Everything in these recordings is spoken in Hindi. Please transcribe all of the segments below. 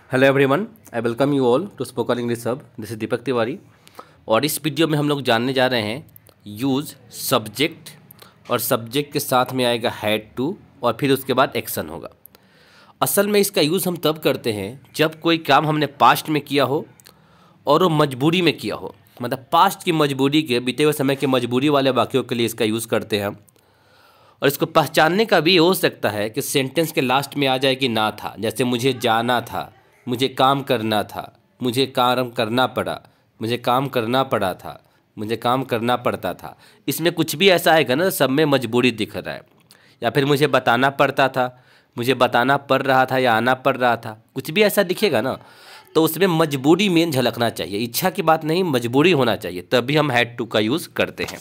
Hello everyone, I welcome you all to spoken English hub. This is Deepak Tiwari और इस वीडियो में हम लोग जानने जा रहे हैं यूज़ सब्जेक्ट और सब्जेक्ट के साथ में आएगा हैड टू और फिर उसके बाद एक्शन होगा। असल में इसका यूज़ हम तब करते हैं जब कोई काम हमने पास्ट में किया हो और वो मजबूरी में किया हो, मतलब पास्ट की मजबूरी के बीते हुए समय के मजबूरी वाले वाक्यों के लिए इसका यूज़ करते हैं हम। और इसको पहचानने का भी हो सकता है कि सेंटेंस के लास्ट में आ जाए कि ना था, जैसे मुझे जाना था, मुझे काम करना था, मुझे काम करना पड़ा, मुझे काम करना पड़ा था, मुझे काम करना पड़ता था। इसमें कुछ भी ऐसा आएगा ना सब में मजबूरी दिख रहा है, या फिर मुझे बताना पड़ता था, मुझे बताना पड़ रहा था या आना पड़ रहा था, कुछ भी ऐसा दिखेगा ना तो उसमें मजबूरी मेन झलकना चाहिए। इच्छा की बात नहीं, मजबूरी होना चाहिए, तभी हम हैड टू का यूज़ करते हैं।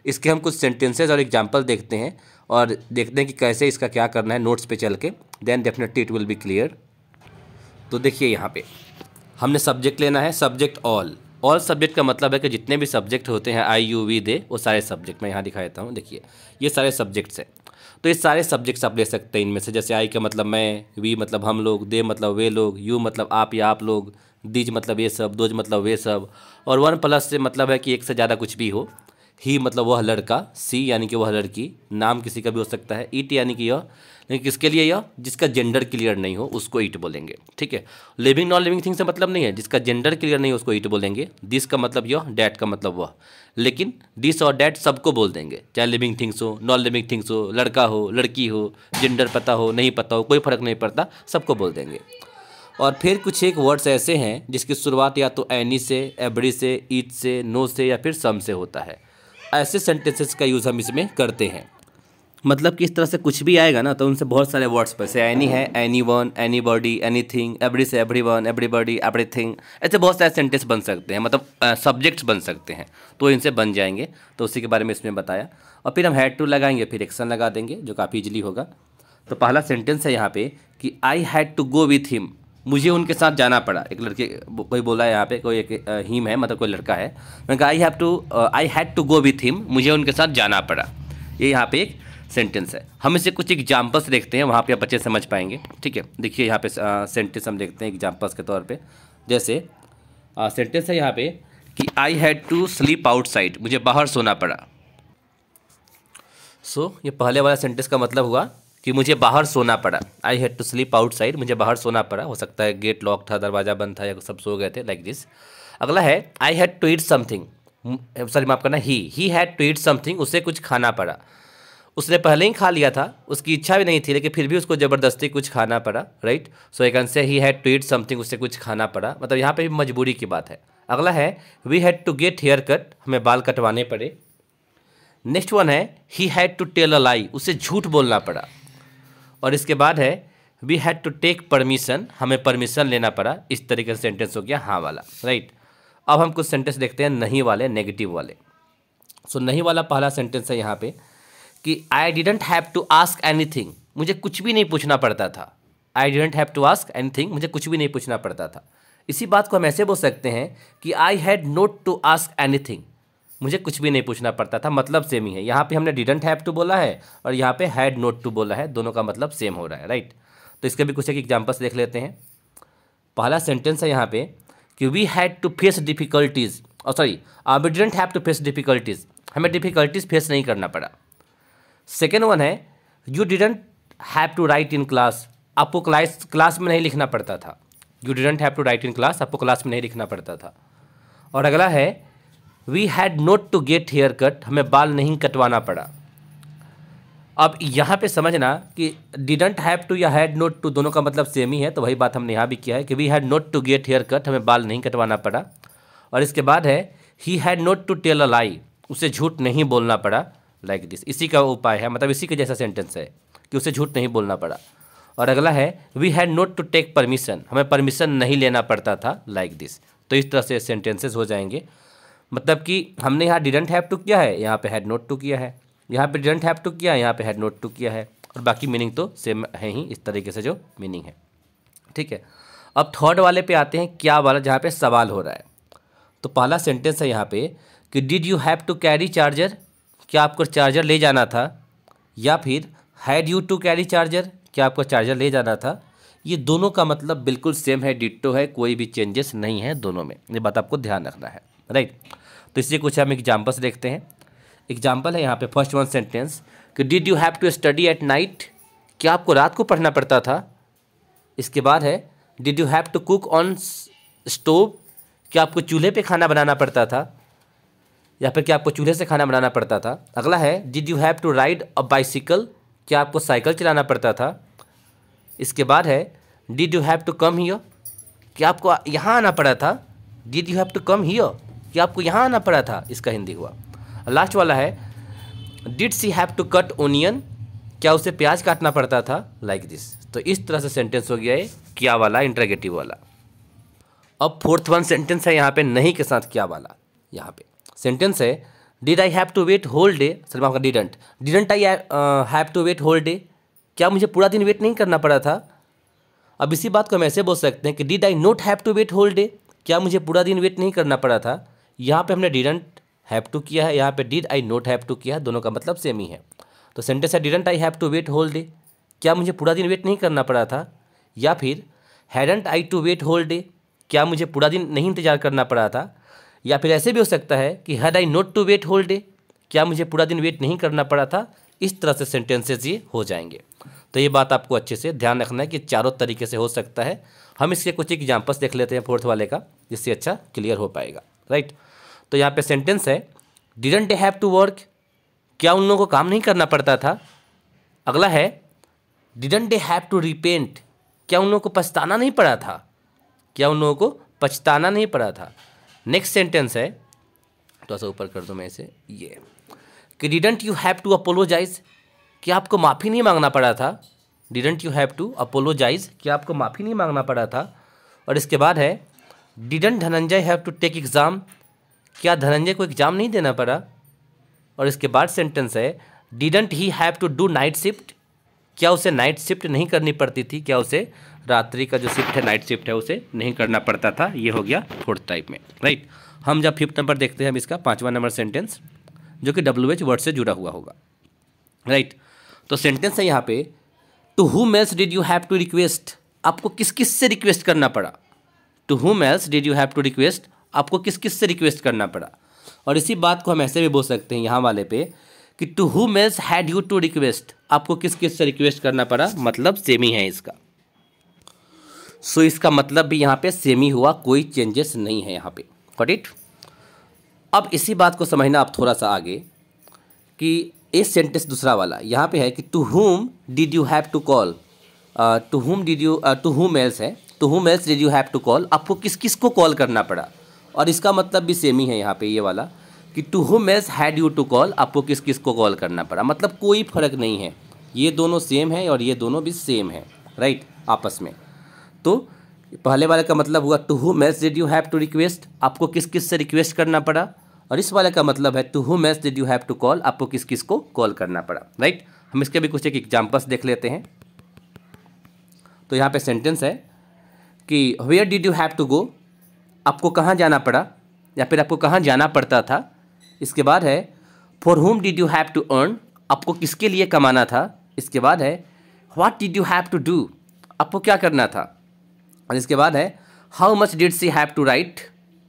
इसके हम कुछ सेंटेंसेज और एग्जाम्पल देखते हैं और देखते हैं कि कैसे इसका क्या करना है नोट्स पे चल के, then definitely it will be clear. तो देखिए यहाँ पे हमने सब्जेक्ट लेना है, सब्जेक्ट ऑल। ऑल सब्जेक्ट का मतलब है कि जितने भी सब्जेक्ट होते हैं आई यू वी दे, वो सारे सब्जेक्ट मैं यहाँ दिखा देता हूँ। देखिए ये सारे सब्जेक्ट्स हैं, तो ये सारे सब्जेक्ट्स आप ले सकते हैं इनमें से। जैसे आई का मतलब मैं, वी मतलब हम लोग, दे मतलब वे लोग, यू मतलब आप या आप लोग, दीज मतलब ये सब, दोज मतलब वे सब, और वन प्लस से मतलब है कि एक से ज़्यादा कुछ भी हो। ही मतलब वह लड़का, सी यानी कि वह लड़की, नाम किसी का भी हो सकता है, इट यानी कि यह, लेकिन किसके लिए यह, जिसका जेंडर क्लियर नहीं हो उसको इट बोलेंगे। ठीक है, लिविंग नॉन लिविंग थिंग से मतलब नहीं है, जिसका जेंडर क्लियर नहीं हो उसको इट बोलेंगे। दिस का मतलब यह, डैट का मतलब वह, लेकिन दिस और डैट सबको बोल देंगे, चाहे लिविंग थिंग्स हो, नॉन लिविंग थिंग्स हो, लड़का हो, लड़की हो, जेंडर पता हो नहीं पता हो, कोई फर्क नहीं पड़ता, सबको बोल देंगे। और फिर कुछ एक वर्ड्स ऐसे हैं जिसकी शुरुआत या तो एनी से, एवरी से, ईच से, नो से या फिर सम से होता है। ऐसे सेंटेंसेस का यूज़ हम इसमें करते हैं। मतलब कि इस तरह से कुछ भी आएगा ना तो उनसे बहुत सारे वर्ड्स पर, से एनी है, any one, any body, any thing, every से एवरी वन, एवरीबॉडी, एवरीथिंग, ऐसे बहुत सारे सेंटेंस बन सकते हैं, मतलब सब्जेक्ट्स बन सकते हैं, तो इनसे बन जाएंगे। तो उसी के बारे में इसमें बताया। और फिर हम हैड टू लगाएंगे, फिर एक्शन लगा देंगे, जो काफ़ी इजीली होगा। तो पहला सेंटेंस है यहाँ पे कि I had to go with him, मुझे उनके साथ जाना पड़ा। एक लड़के कोई बोला है यहाँ पे, कोई एक हिम है, मतलब कोई लड़का है, मैंने कहा I had to go with him, मुझे उनके साथ जाना पड़ा। ये यहाँ पे एक सेंटेंस है। हम इसे कुछ एग्जाम्पल्स देखते हैं, वहाँ पे आप बच्चे समझ पाएंगे। ठीक है, देखिए यहाँ पे सेंटेंस हम देखते हैं एग्जाम्पल्स के तौर पे। जैसे सेंटेंस है यहाँ पे कि I had to sleep outside, मुझे बाहर सोना पड़ा। ये पहले वाला सेंटेंस का मतलब हुआ कि मुझे बाहर सोना पड़ा। I had to sleep outside, मुझे बाहर सोना पड़ा। हो सकता है गेट लॉक था, दरवाज़ा बंद था, या सब सो गए थे, लाइक दिस। अगला है I had to eat something, sorry माफ करना, he had to eat something, उसे कुछ खाना पड़ा। उसने पहले ही खा लिया था, उसकी इच्छा भी नहीं थी, लेकिन फिर भी उसको ज़बरदस्ती कुछ खाना पड़ा। Right, so I can say he had to eat something, उसे कुछ खाना पड़ा, मतलब यहाँ पे भी मजबूरी की बात है। अगला है we had to get hair cut, हमें बाल कटवाने पड़े। नेक्स्ट वन है he had to tell a lie, उसे झूठ बोलना पड़ा। और इसके बाद है we had to take permission, हमें परमिशन लेना पड़ा। इस तरीके से सेंटेंस हो गया हाँ वाला। राइट, अब हम कुछ सेंटेंस देखते हैं नहीं वाले, नेगेटिव वाले। नहीं वाला पहला सेंटेंस है यहाँ पे कि I didn't have to ask anything, मुझे कुछ भी नहीं पूछना पड़ता था। I didn't have to ask anything, मुझे कुछ भी नहीं पूछना पड़ता था। इसी बात को हम ऐसे बोल सकते हैं कि I had not to ask anything, मुझे कुछ भी नहीं पूछना पड़ता था, मतलब सेम ही है। यहाँ पे हमने डिडंट हैव टू बोला है और यहाँ पे हैड नॉट टू बोला है, दोनों का मतलब सेम हो रहा है। राइट, तो इसके भी कुछ एक एग्जाम्पल्स देख लेते हैं। पहला सेंटेंस है यहाँ पे कि we had to face difficulties, और sorry we didn't have to face difficulties, हमें डिफिकल्टीज़ फेस नहीं करना पड़ा। सेकेंड वन है you didn't have to write in class, आपको क्लास में नहीं लिखना पड़ता था। You didn't have to write in class, आपको क्लास में नहीं लिखना पड़ता था। और अगला है we had not to get hair cut, हमें बाल नहीं कटवाना पड़ा। अब यहाँ पे समझना कि डिडंट हैव टू या हैड नॉट टू दोनों का मतलब सेम ही है, तो वही बात हमने यहाँ भी किया है कि we had not to get hair cut, हमें बाल नहीं कटवाना पड़ा। और इसके बाद है he had not to tell a lie, उसे झूठ नहीं बोलना पड़ा, लाइक दिस। इसी का उपाय है, मतलब इसी के जैसा सेंटेंस है कि उसे झूठ नहीं बोलना पड़ा। और अगला है we had not to take permission, हमें परमिशन नहीं लेना पड़ता था, लाइक दिस। तो इस तरह से सेंटेंसेस हो जाएंगे। मतलब कि हमने यहाँ डिडंट हैव टू किया है, यहाँ पे हैड नॉट टू किया है, यहाँ पे डिडंट हैव टू किया है, यहाँ पे हैड नॉट टू किया है, और बाकी मीनिंग तो सेम है ही, इस तरीके से जो मीनिंग है। ठीक है, अब थर्ड वाले पे आते हैं, क्या वाला, जहाँ पे सवाल हो रहा है। तो पहला सेंटेंस है यहाँ पे कि did you have to carry charger, क्या आपको चार्जर ले जाना था। या फिर had you to carry charger, क्या आपको चार्जर ले जाना था। ये दोनों का मतलब बिल्कुल सेम है, डिट्टो है, कोई भी चेंजेस नहीं है दोनों में, ये बात आपको ध्यान रखना है, राइट। तो इसलिए कुछ हम एग्जाम्पल्स देखते हैं। एग्जाम्पल है यहाँ पे फर्स्ट वन सेंटेंस कि did you have to study at night, क्या आपको रात को पढ़ना पड़ता था। इसके बाद है did you have to cook on stove, क्या आपको चूल्हे पे खाना बनाना पड़ता था, या फिर क्या आपको चूल्हे से खाना बनाना पड़ता था। अगला है did you have to ride a bicycle, क्या आपको साइकिल चलाना पड़ता था। इसके बाद है did you have to come here, क्या आपको यहाँ आना पड़ा था। Did you have to come here, क्या आपको यहाँ आना पड़ा था, इसका हिंदी हुआ। लास्ट वाला है did she have to cut onion, क्या उसे प्याज काटना पड़ता था, लाइक दिस। तो इस तरह से सेंटेंस हो गया है क्या वाला, इंटरोगेटिव वाला। अब फोर्थ वन सेंटेंस है यहाँ पे नहीं के साथ क्या वाला। यहाँ पे सेंटेंस है did I have to wait whole day, sir आपका didn't I have to wait whole day, क्या मुझे पूरा दिन वेट नहीं करना पड़ा था। अब इसी बात को हम ऐसे बोल सकते हैं कि did I not have to wait whole day, क्या मुझे पूरा दिन वेट नहीं करना पड़ा था। यहाँ पे हमने डिडंट हैव टू किया है, यहाँ पे did I not have to किया है, दोनों का मतलब सेम ही है। तो सेंटेंस है didn't I have to wait whole day, क्या मुझे पूरा दिन वेट नहीं करना पड़ा था। या फिर hadn't I to wait whole day, क्या मुझे पूरा दिन नहीं इंतजार करना पड़ा था। या फिर ऐसे भी हो सकता है कि had I not to wait whole day, क्या मुझे पूरा दिन वेट नहीं करना पड़ा था। इस तरह से सेंटेंसेस ये हो जाएंगे। तो ये बात आपको अच्छे से ध्यान रखना है कि चारों तरीके से हो सकता है। हम इसके कुछ एग्जाम्पल्स देख लेते हैं फोर्थ वाले का, जिससे अच्छा क्लियर हो पाएगा, राइट। तो यहाँ पे सेंटेंस है didn't they have to work, क्या उन लोगों को काम नहीं करना पड़ता था। अगला है didn't they have to repent, क्या उन लोगों को पछताना नहीं पड़ा था, क्या उन लोगों को पछताना नहीं पड़ा था। नेक्स्ट सेंटेंस है, थोड़ा सा ऊपर कर दो मैं इसे, ये कि didn't you have to apologise, क्या आपको माफ़ी नहीं मांगना पड़ा था। Didn't you have to apologise, क्या आपको माफ़ी नहीं मांगना पड़ा था। और इसके बाद है didn't Dhananjay have to take exam, क्या धनंजय को एग्ज़ाम नहीं देना पड़ा। और इसके बाद सेंटेंस है didn't he have to do night shift, क्या उसे नाइट शिफ्ट नहीं करनी पड़ती थी, क्या उसे रात्रि का जो शिफ्ट है, नाइट शिफ्ट है, उसे नहीं करना पड़ता था। ये हो गया फोर्थ टाइप में, राइट। हम जब फिफ्थ नंबर देखते हैं हम इसका पांचवा नंबर सेंटेंस, जो कि WH वर्ड से जुड़ा हुआ होगा, राइट। तो सेंटेंस है यहाँ पे to whom else did you have to request, आपको किस किस से रिक्वेस्ट करना पड़ा। To whom else did you have to request, आपको किस किस से रिक्वेस्ट करना पड़ा। और इसी बात को हम ऐसे भी बोल सकते हैं यहाँ वाले पे कि to whom else had you to request, आपको किस किस से रिक्वेस्ट करना पड़ा, मतलब सेम ही है इसका। सो इसका मतलब भी यहाँ पे सेम ही हुआ, कोई चेंजेस नहीं है यहाँ पे, गॉट इट। अब इसी बात को समझना आप थोड़ा सा आगे कि एक सेंटेंस दूसरा वाला यहाँ पे है कि to whom did you have to call, to whom else है, to whom else did you have to call, आपको किस किस को कॉल करना पड़ा। और इसका मतलब भी सेम ही है यहाँ पे ये वाला कि to whom else had you to call, आपको किस किस को कॉल करना पड़ा, मतलब कोई फर्क नहीं है, ये दोनों सेम है और ये दोनों भी सेम है, राइट, आपस में। तो पहले वाले का मतलब हुआ to whom else did you have to request, आपको किस किस से रिक्वेस्ट करना पड़ा। और इस वाले का मतलब है to whom else did you have to call, आपको किस किस को कॉल करना पड़ा, राइट। हम इसके भी कुछ एक एग्जाम्पल्स देख लेते हैं। तो यहाँ पे सेंटेंस है कि where did you have to go, आपको कहाँ जाना पड़ा या फिर आपको कहाँ जाना पड़ता था। इसके बाद है for whom did you have to earn, आपको किसके लिए कमाना था। इसके बाद है what did you have to do, आपको क्या करना था। और इसके बाद है how much did she have to write,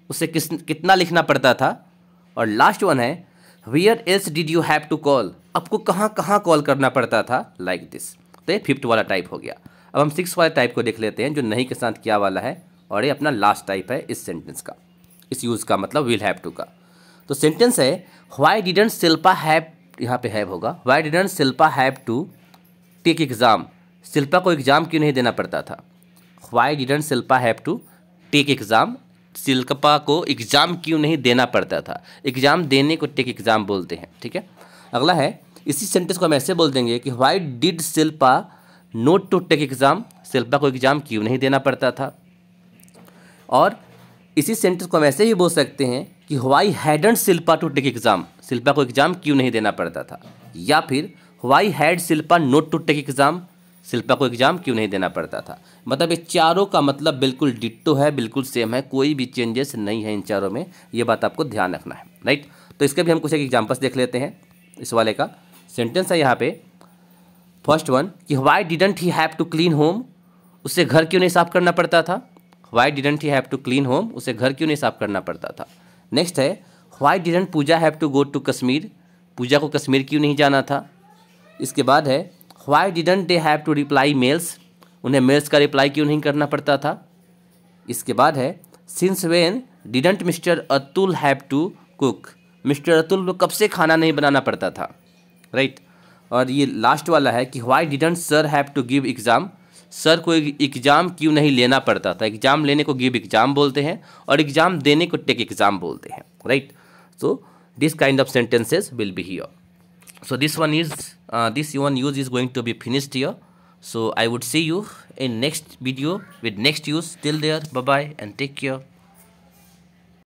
उसे कितना लिखना पड़ता था। और लास्ट वन है where else did you have to call, आपको कहाँ कहाँ कॉल करना पड़ता था, लाइक दिस। तो ये फिफ्थ वाला टाइप हो गया। अब हम सिक्स वाले टाइप को देख लेते हैं, जो नहीं के साथ क्या वाला है, और ये अपना लास्ट टाइप है इस सेंटेंस का, इस यूज़ का, मतलब विल हैव टू का। तो सेंटेंस है व्हाई डिडंट शिल्पा हैव, यहाँ पे हैव होगा, why didn't Shilpa have to take exam, Shilpa को एग्ज़ाम क्यों नहीं देना पड़ता था। Why didn't Shilpa have to take exam, Shilpa को एग्ज़ाम क्यों नहीं देना पड़ता था। एग्ज़ाम देने को टेक एग्ज़ाम बोलते हैं, ठीक है। अगला है इसी सेंटेंस को हम ऐसे बोल देंगे कि why did Shilpa not to take exam, Shilpa को एग्ज़ाम क्यों नहीं देना पड़ता था। और इसी सेंटेंस को हम ऐसे ही बोल सकते हैं कि why hadn't Shilpa to take exam, Shilpa को एग्ज़ाम क्यों नहीं देना पड़ता था। या फिर why had Shilpa not to take exam, Shilpa को एग्ज़ाम क्यों नहीं देना पड़ता था। मतलब ये चारों का मतलब बिल्कुल डिट्टो है, बिल्कुल सेम है, कोई भी चेंजेस नहीं है इन चारों में, ये बात आपको ध्यान रखना है, राइट। तो इसके भी हम कुछ एक एग्जाम्पल्स देख लेते हैं। इस वाले का सेंटेंस है यहाँ पे फर्स्ट वन कि why didn't he have to clean home, उसे घर क्यों नहीं साफ करना पड़ता था? Why didn't he have to clean home? उसे घर क्यों नहीं साफ करना पड़ता था? नेक्स्ट है why didn't Pooja have to go to Kashmir? Pooja को कश्मीर क्यों नहीं जाना था? इसके बाद है why didn't they have to reply mails? उन्हें मेल्स का रिप्लाई क्यों नहीं करना पड़ता था? इसके बाद है since when didn't mister Atul have to cook? Mister Atul को कब से खाना नहीं बनाना पड़ता था? राइट। और ये लास्ट वाला है कि why didn't sir have to give exam? Sir को एग्ज़ाम क्यों नहीं लेना पड़ता था? एग्ज़ाम लेने को गिव एग्ज़ाम बोलते हैं और एग्ज़ाम देने को टेक एग्ज़ाम बोलते हैं, right. So this kind of sentences will be here. So this one use is going to be finished here. So I would see you in next video with next use. Till there, bye bye and take care.